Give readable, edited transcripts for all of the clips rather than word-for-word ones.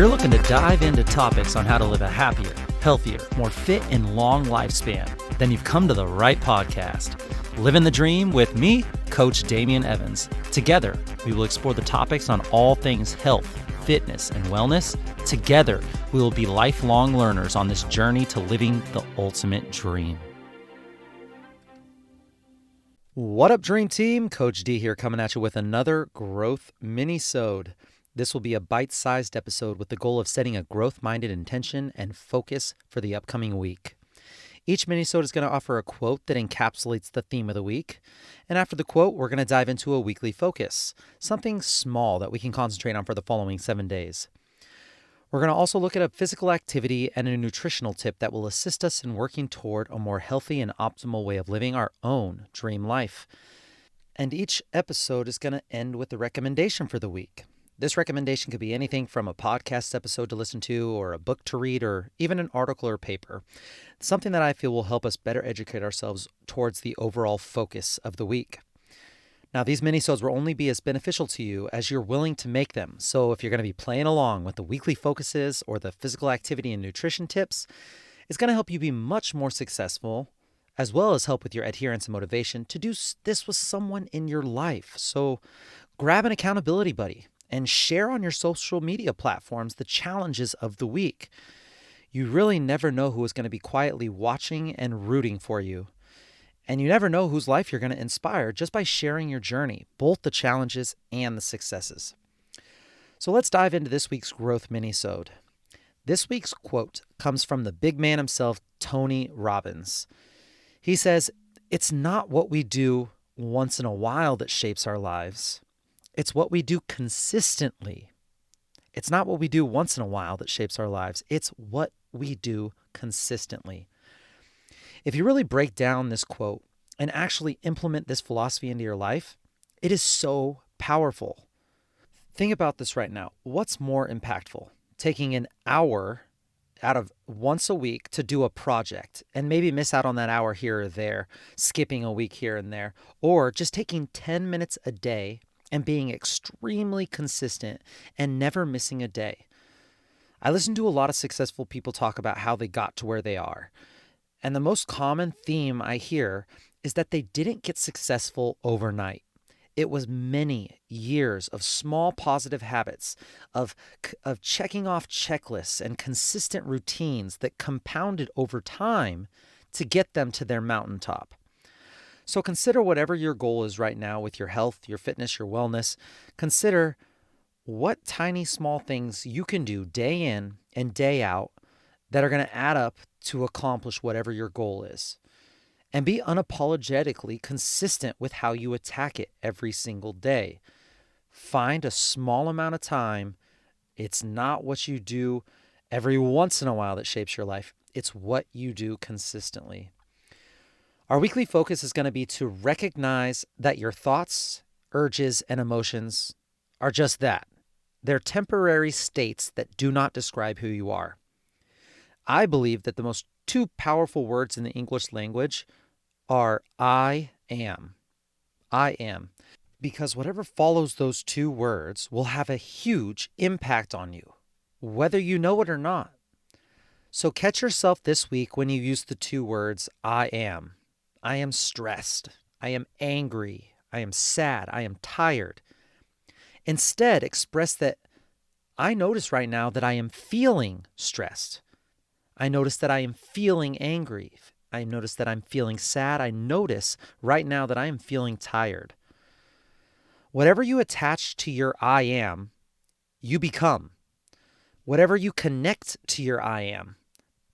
you're looking to dive into topics on how to live a happier, healthier, more fit, and long lifespan, then you've come to the right podcast. Livin the Dream with me, Coach Damian Evans. Together, we will explore the topics on all things health, fitness, and wellness. Together, we will be lifelong learners on this journey to living the ultimate dream. What up, Dream Team? Coach D here, coming at you with another growth MINIsode. This will be a bite-sized episode with the goal of setting a growth-minded intention and focus for the upcoming week. Each MINIsode is going to offer a quote that encapsulates the theme of the week. And after the quote, we're going to dive into a weekly focus, something small that we can concentrate on for the following 7 days. We're going to also look at a physical activity and a nutritional tip that will assist us in working toward a more healthy and optimal way of living our own dream life. And each episode is going to end with a recommendation for the week. This recommendation could be anything from a podcast episode to listen to, or a book to read, or even an article or paper. Something that I feel will help us better educate ourselves towards the overall focus of the week. Now, these minisodes will only be as beneficial to you as you're willing to make them. So if you're going to be playing along with the weekly focuses or the physical activity and nutrition tips, it's going to help you be much more successful, as well as help with your adherence and motivation to do this with someone in your life. So grab an accountability buddy and share on your social media platforms the challenges of the week. You really never know who is going to be quietly watching and rooting for you. And you never know whose life you're going to inspire just by sharing your journey, both the challenges and the successes. So let's dive into this week's growth minisode. This week's quote comes from the big man himself, Tony Robbins. He says, "It's not what we do once in a while that shapes our lives. It's what we do consistently." It's not what we do once in a while that shapes our lives. It's what we do consistently. If you really break down this quote and actually implement this philosophy into your life, it is so powerful. Think about this right now. What's more impactful? Taking an hour out of once a week to do a project and maybe miss out on that hour here or there, skipping a week here and there, or just taking 10 minutes a day and being extremely consistent and never missing a day. I listen to a lot of successful people talk about how they got to where they are. And the most common theme I hear is that they didn't get successful overnight. It was many years of small positive habits, of checking off checklists and consistent routines that compounded over time to get them to their mountaintop. So consider whatever your goal is right now with your health, your fitness, your wellness. Consider what tiny small things you can do day in and day out that are going to add up to accomplish whatever your goal is. And be unapologetically consistent with how you attack it every single day. Find a small amount of time. It's not what you do every once in a while that shapes your life. It's what you do consistently. Our weekly focus is going to be to recognize that your thoughts, urges, and emotions are just that. They're temporary states that do not describe who you are. I believe that the most two powerful words in the English language are I am. I am. Because whatever follows those two words will have a huge impact on you, whether you know it or not. So catch yourself this week when you use the two words I am. I am stressed. I am angry. I am sad. I am tired. Instead, express that I notice right now that I am feeling stressed. I notice that I am feeling angry. I notice that I'm feeling sad. I notice right now that I am feeling tired. Whatever you attach to your I am, you become. Whatever you connect to your I am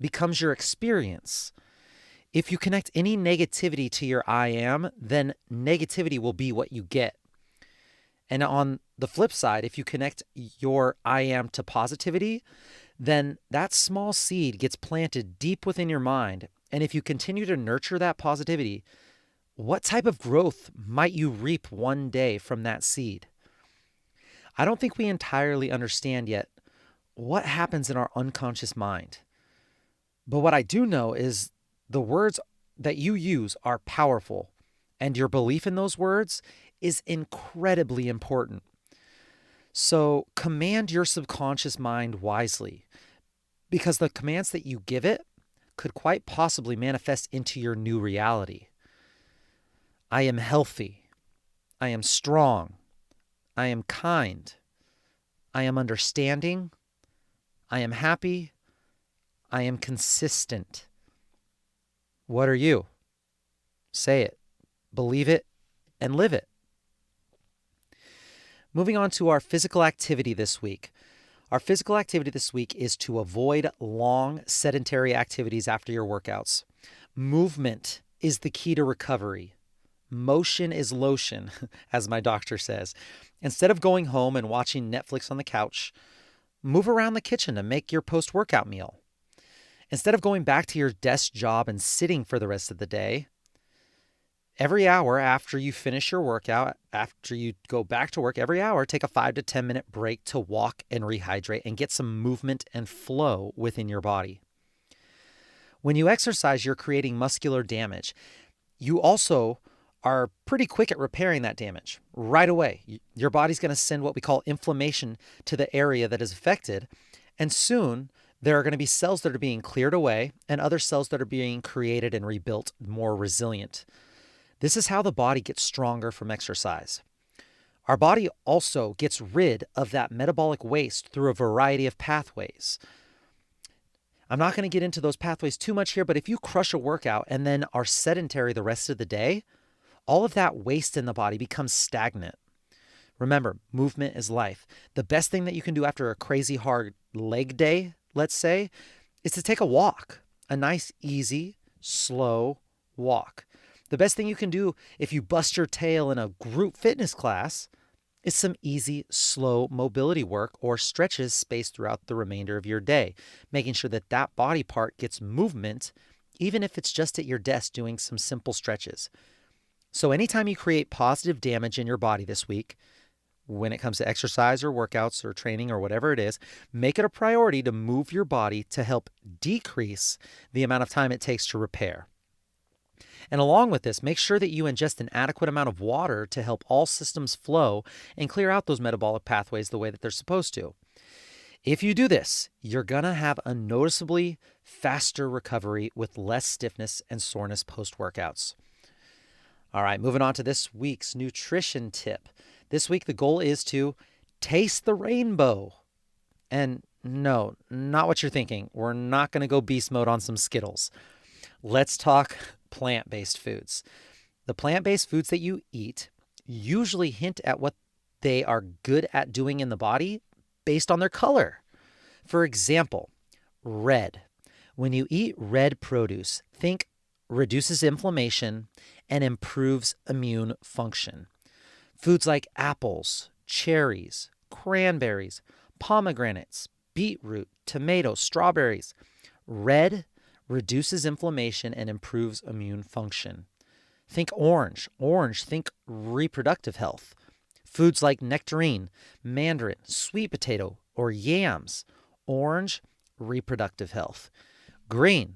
becomes your experience. If you connect any negativity to your I am, then negativity will be what you get. And on the flip side, if you connect your I am to positivity, then that small seed gets planted deep within your mind. And if you continue to nurture that positivity, what type of growth might you reap one day from that seed? I don't think we entirely understand yet what happens in our unconscious mind. But what I do know is the words that you use are powerful, and your belief in those words is incredibly important. So command your subconscious mind wisely, because the commands that you give it could quite possibly manifest into your new reality. I am healthy. I am strong. I am kind. I am understanding. I am happy. I am consistent. What are you? Say it, believe it, and live it. Moving on to our physical activity this week. Our physical activity this week is to avoid long sedentary activities after your workouts. Movement is the key to recovery. Motion is lotion, as my doctor says. Instead of going home and watching Netflix on the couch, move around the kitchen to make your post-workout meal. Instead of going back to your desk job and sitting for the rest of the day, every hour after you finish your workout, after you go back to work, every hour, take a 5 to 10 minute break to walk and rehydrate and get some movement and flow within your body. When you exercise, you're creating muscular damage. You also are pretty quick at repairing that damage right away. Your body's going to send what we call inflammation to the area that is affected, and soon there are going to be cells that are being cleared away and other cells that are being created and rebuilt more resilient. This is how the body gets stronger from exercise. Our body also gets rid of that metabolic waste through a variety of pathways. I'm not going to get into those pathways too much here, but if you crush a workout and then are sedentary the rest of the day, all of that waste in the body becomes stagnant. Remember, movement is life. The best thing that you can do after a crazy hard leg day, let's say, is to take a walk, a nice, easy, slow walk. The best thing you can do if you bust your tail in a group fitness class is some easy, slow mobility work or stretches spaced throughout the remainder of your day, making sure that that body part gets movement, even if it's just at your desk doing some simple stretches. So anytime you create positive damage in your body this week, when it comes to exercise or workouts or training or whatever it is, make it a priority to move your body to help decrease the amount of time it takes to repair. And along with this, make sure that you ingest an adequate amount of water to help all systems flow and clear out those metabolic pathways the way that they're supposed to. If you do this, you're going to have a noticeably faster recovery with less stiffness and soreness post-workouts. All right, moving on to this week's nutrition tip. This week, the goal is to taste the rainbow. And no, not what you're thinking. We're not going to go beast mode on some Skittles. Let's talk plant-based foods. The plant-based foods that you eat usually hint at what they are good at doing in the body based on their color. For example, red. When you eat red produce, think reduces inflammation and improves immune function. Foods like apples, cherries, cranberries, pomegranates, beetroot, tomatoes, strawberries. Red reduces inflammation and improves immune function. Think orange. Orange, think reproductive health. Foods like nectarine, mandarin, sweet potato, or yams. Orange, reproductive health. Green.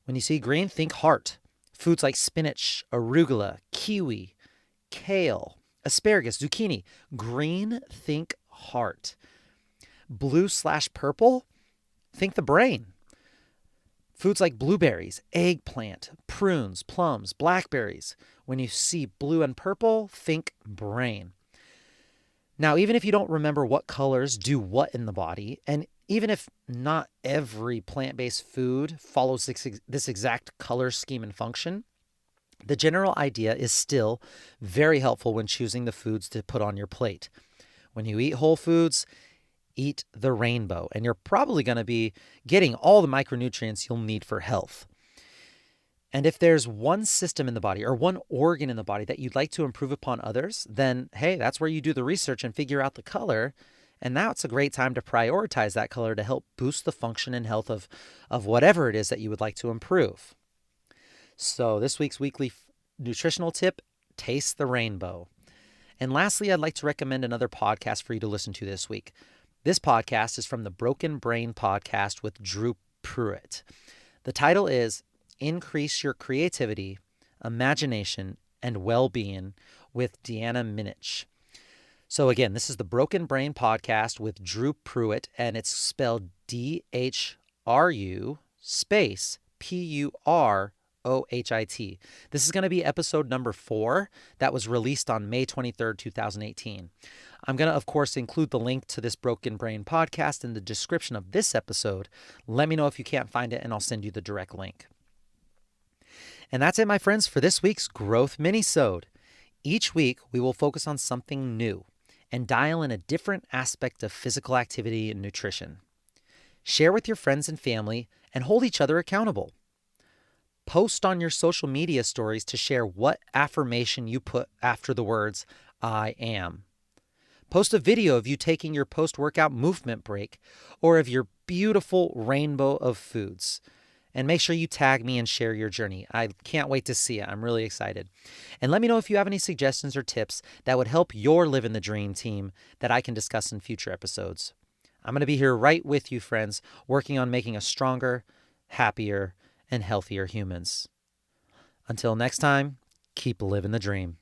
When you see green, think heart. Foods like spinach, arugula, kiwi, kale, asparagus, zucchini. Green, think heart. Blue/purple, think the brain. Foods like blueberries, eggplant, prunes, plums, blackberries. When you see blue and purple, think brain. Now, even if you don't remember what colors do what in the body, and even if not every plant-based food follows this exact color scheme and function, the general idea is still very helpful when choosing the foods to put on your plate. When you eat whole foods, eat the rainbow, and you're probably going to be getting all the micronutrients you'll need for health. And if there's one system in the body or one organ in the body that you'd like to improve upon others, then hey, that's where you do the research and figure out the color. And now it's a great time to prioritize that color to help boost the function and health of whatever it is that you would like to improve. So this week's weekly nutritional tip, taste the rainbow. And lastly, I'd like to recommend another podcast for you to listen to this week. This podcast is from the Broken Brain podcast with Drew Pruitt. The title is Increase Your Creativity, Imagination, and Well-Being with Deanna Minich. So, again, this is the Broken Brain Podcast with Drew Pruitt, and it's spelled DHRU space PUROHIT. This is going to be episode number 4 that was released on May 23rd, 2018. I'm going to, of course, include the link to this Broken Brain Podcast in the description of this episode. Let me know if you can't find it, and I'll send you the direct link. And that's it, my friends, for this week's Growth Minisode. Each week, we will focus on something new and dial in a different aspect of physical activity and nutrition. Share with your friends and family and hold each other accountable. Post on your social media stories to share what affirmation you put after the words, I am. Post a video of you taking your post-workout movement break or of your beautiful rainbow of foods. And make sure you tag me and share your journey. I can't wait to see it. I'm really excited. And let me know if you have any suggestions or tips that would help your Livin the Dream team that I can discuss in future episodes. I'm going to be here right with you, friends, working on making us stronger, happier, and healthier humans. Until next time, keep living the dream.